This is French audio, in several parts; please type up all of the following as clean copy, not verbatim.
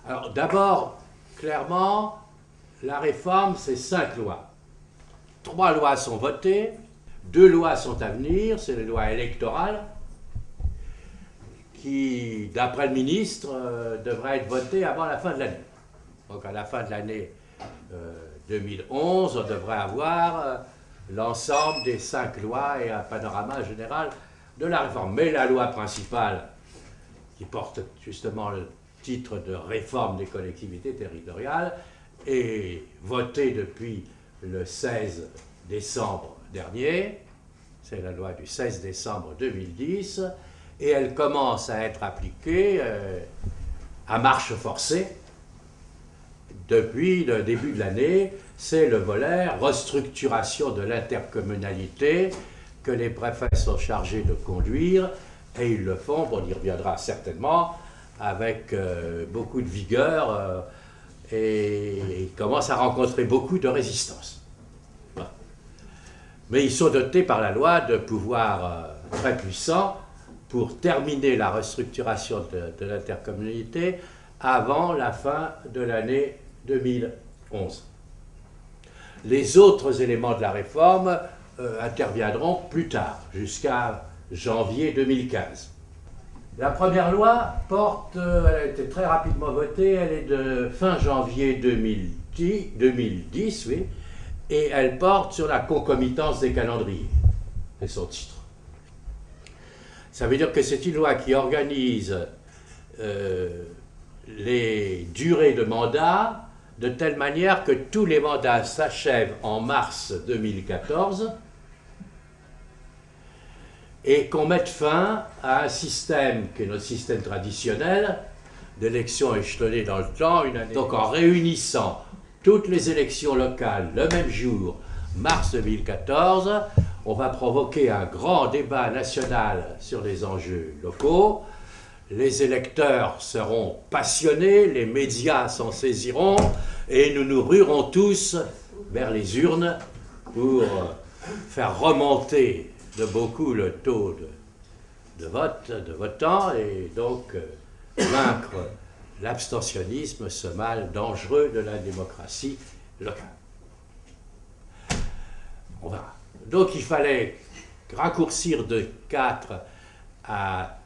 Alors d'abord, clairement, la réforme, c'est 5 lois. 3 lois sont votées, 2 lois sont à venir, c'est les lois électorales, qui, d'après le ministre, devraient être votées avant la fin de l'année. Donc à la fin de l'année 2011, on devrait avoir l'ensemble des 5 lois et un panorama général de la réforme. Mais la loi principale, qui porte justement le titre de réforme des collectivités territoriales, est votée depuis le 16 décembre dernier. C'est la loi du 16 décembre 2010, et elle commence à être appliquée à marche forcée depuis le début de l'année. C'est le volet restructuration de l'intercommunalité que les préfets sont chargés de conduire, et ils le font, on y reviendra certainement, avec beaucoup de vigueur, et ils commencent à rencontrer beaucoup de résistance. Voilà. Mais ils sont dotés par la loi de pouvoirs très puissants pour terminer la restructuration de l'intercommunalité avant la fin de l'année 2011. Les autres éléments de la réforme interviendront plus tard, jusqu'à janvier 2015. La première loi porte, elle a été très rapidement votée, elle est de fin janvier 2010, oui, et elle porte sur la concomitance des calendriers. C'est son titre. Ça veut dire que c'est une loi qui organise les durées de mandat de telle manière que tous les mandats s'achèvent en mars 2014 et qu'on mette fin à un système qui est notre système traditionnel d'élections échelonnées dans le temps, une année. Donc en réunissant toutes les élections locales le même jour, mars 2014, on va provoquer un grand débat national sur les enjeux locaux. Les électeurs seront passionnés, les médias s'en saisiront, et nous nous ruerons tous vers les urnes pour faire remonter de beaucoup le taux de vote, de votants, et donc vaincre l'abstentionnisme, ce mal dangereux de la démocratie locale. On verra. Donc il fallait raccourcir de 4 à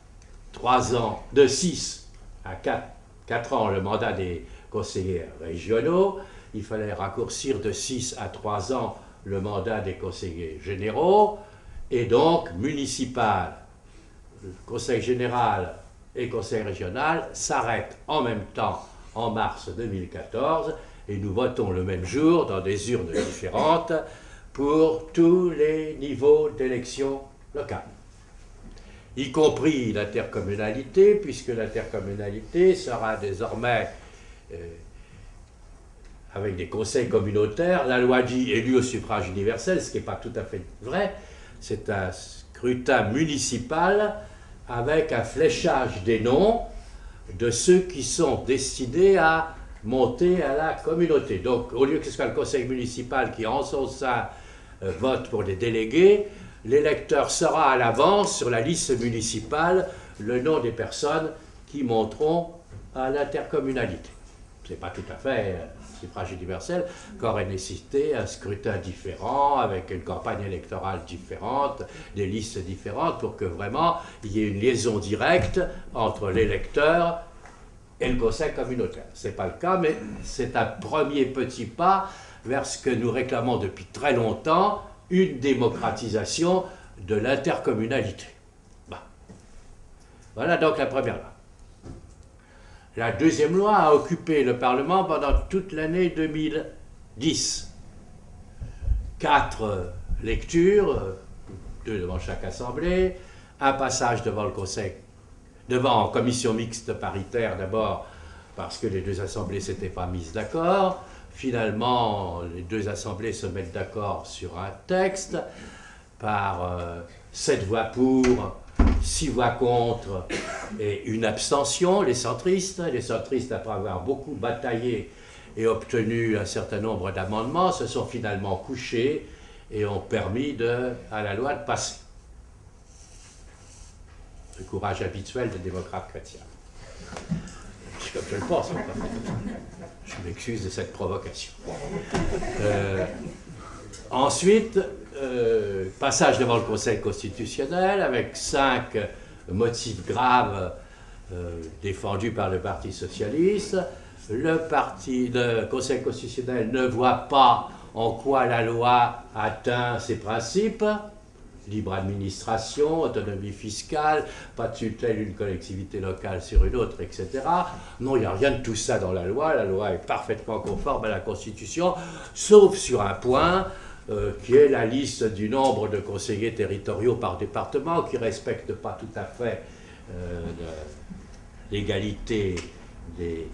3 ans, de 6 à 4 ans le mandat des conseillers régionaux. Il fallait raccourcir de 6 à 3 ans le mandat des conseillers généraux, et donc municipal, conseil général et conseil régional s'arrêtent en même temps en mars 2014, et nous votons le même jour dans des urnes différentes pour tous les niveaux d'élection locale, y compris l'intercommunalité, puisque l'intercommunalité sera désormais avec des conseils communautaires. La loi dit élu au suffrage universel, ce qui n'est pas tout à fait vrai. C'est un scrutin municipal avec un fléchage des noms de ceux qui sont destinés à monter à la communauté. Donc, au lieu que ce soit le conseil municipal qui, en son sein, vote pour les délégués, l'électeur saura à l'avance, sur la liste municipale, le nom des personnes qui monteront à l'intercommunalité. Ce n'est pas tout à fait suffrage universel, qu'aurait nécessité un scrutin différent, avec une campagne électorale différente, des listes différentes, pour que vraiment il y ait une liaison directe entre l'électeur et le conseil communautaire. Ce n'est pas le cas, mais c'est un premier petit pas vers ce que nous réclamons depuis très longtemps, une démocratisation de l'intercommunalité. Bah. Voilà donc la première loi. La deuxième loi a occupé le Parlement pendant toute l'année 2010. 4 lectures, 2 devant chaque assemblée, un passage devant le Conseil, devant commission mixte paritaire d'abord, parce que les 2 assemblées ne s'étaient pas mises d'accord. Finalement, les 2 assemblées se mettent d'accord sur un texte par 7 voix pour, 6 voix contre et une abstention, les centristes. Les centristes, après avoir beaucoup bataillé et obtenu un certain nombre d'amendements, se sont finalement couchés et ont permis à la loi de passer. Le courage habituel des démocrates chrétiens. Comme je le pense. Je m'excuse de cette provocation. Ensuite, passage devant le Conseil constitutionnel avec 5 motifs graves défendus par le Parti socialiste. Le Conseil constitutionnel ne voit pas en quoi la loi atteint ses principes. Libre administration, autonomie fiscale, pas de tutelle d'une collectivité locale sur une autre, etc. Non, il n'y a rien de tout ça dans la loi est parfaitement conforme à la Constitution, sauf sur un point, qui est la liste du nombre de conseillers territoriaux par département, qui ne respecte pas tout à fait l'égalité des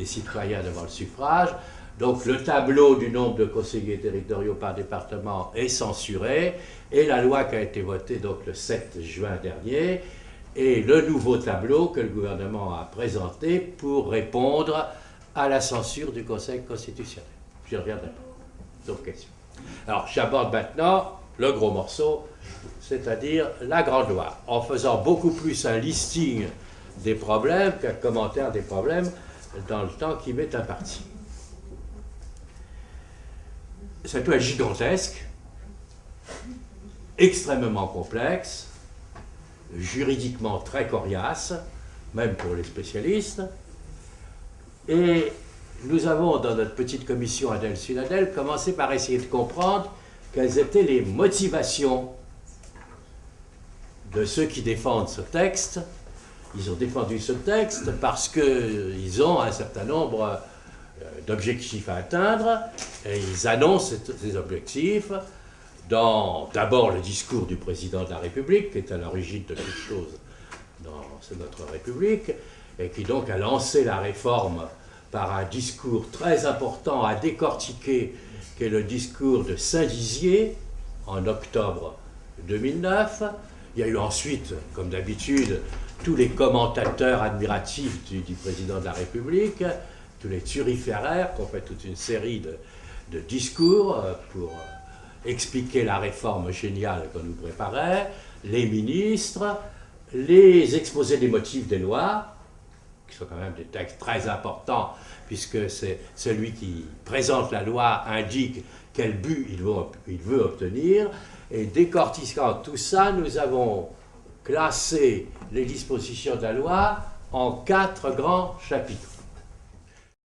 citoyens devant le suffrage. Donc le tableau du nombre de conseillers territoriaux par département est censuré, et la loi qui a été votée donc le 7 juin dernier est le nouveau tableau que le gouvernement a présenté pour répondre à la censure du Conseil constitutionnel. J'y reviendrai pas. D'autres questions. Alors j'aborde maintenant le gros morceau, c'est-à-dire la grande loi, en faisant beaucoup plus un listing des problèmes qu'un commentaire des problèmes dans le temps qui m'est imparti. Cette loi est gigantesque, extrêmement complexe, juridiquement très coriace, même pour les spécialistes. Et nous avons, dans notre petite commission Adèle-Sud-Adèle, commencé par essayer de comprendre quelles étaient les motivations de ceux qui défendent ce texte. Ils ont défendu ce texte parce qu'ils ont un certain nombre d'objectifs à atteindre, et ils annoncent ces objectifs dans d'abord le discours du président de la République, qui est à l'origine de toute chose dans notre République, et qui donc a lancé la réforme par un discours très important à décortiquer, qui est le discours de Saint-Dizier, en octobre 2009. Il y a eu ensuite, comme d'habitude, tous les commentateurs admiratifs du président de la République, tous les turiféraires qui ont fait toute une série de discours pour expliquer la réforme géniale qu'on nous préparait, les ministres, les exposés des motifs des lois, qui sont quand même des textes très importants, puisque c'est celui qui présente la loi indique quel but il veut obtenir, et décortiquant tout ça, nous avons classé les dispositions de la loi en 4 grands chapitres.